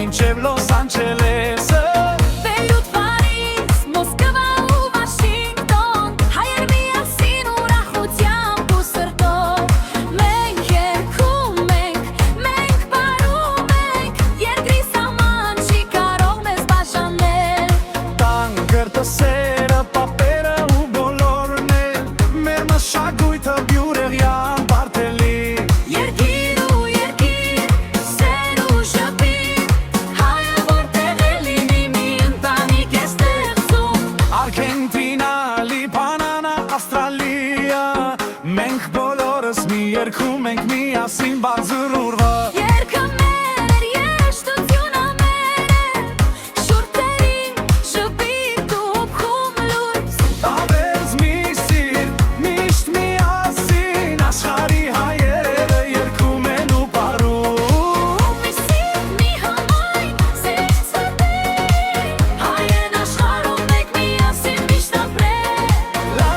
մինչև Լոս Անջելեսը Բեյրութ, Փարիզ, Մոսկվա ու Վաշինգտոն Հայեր միասին ուրախությամբ ու սրտով Մենք երգում ենք, մենք պարում ենք Երկրի սահման չի կարող մեզ բաժանել Տան կրտսերը, պապերը ու բոլորն է Մեր մշակույթը բյուրեղյան բարդելի Երկիր ու երկիր, սեր ու շփիր Հայը որտեղ է լինի մի ընտանիք է ստեղծում Արգենտինա, Լիբանան, Ավստրալիա Մենք բոլորս մի երգում ենք միասին բարձր ուրվա Երգը մեր էր, երաժշտությունը մեր է Շուրթերի, շփիտ ու հոգում լույս Ավերս մի սիրտ, միշտ միասին Աշխարհի հայերը երգում են ու պարում Մի սիրտ, մի համայն, սեր ծրտեր Հայեն աշխարհում ենք միասին միշտ ապրել Լա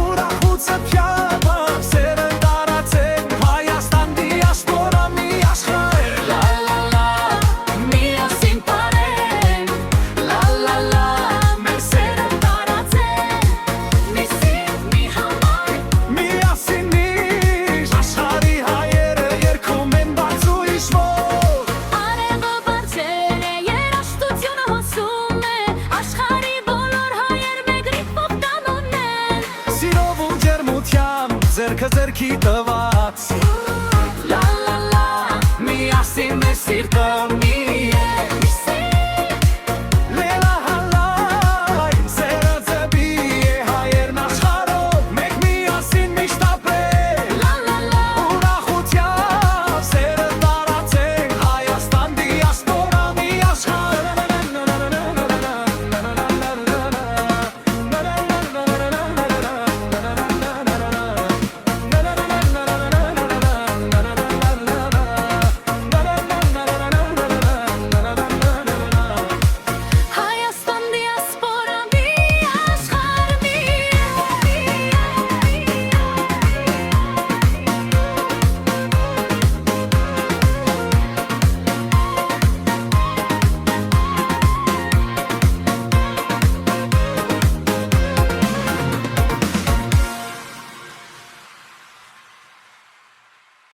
ուրախուցը փյապը Սերը տարածենք Հայաստան դիասպորա մի աշխարհ Միասին պարենք Մեր սերը տարածենք Մի սիրտ, մի համայն Միասին միշտ Աշխարհի հայերը երգում են բաց ու իշխող Արևը բարձր է, երաժշտությունը հոսում է Աշխարհի բոլոր հայեր մեկ ռիթմով կանոն են Սիրով ու ջերմությամբ ձերքը ձերքի տված Լա լա լա Միասին մեր սիրտը մի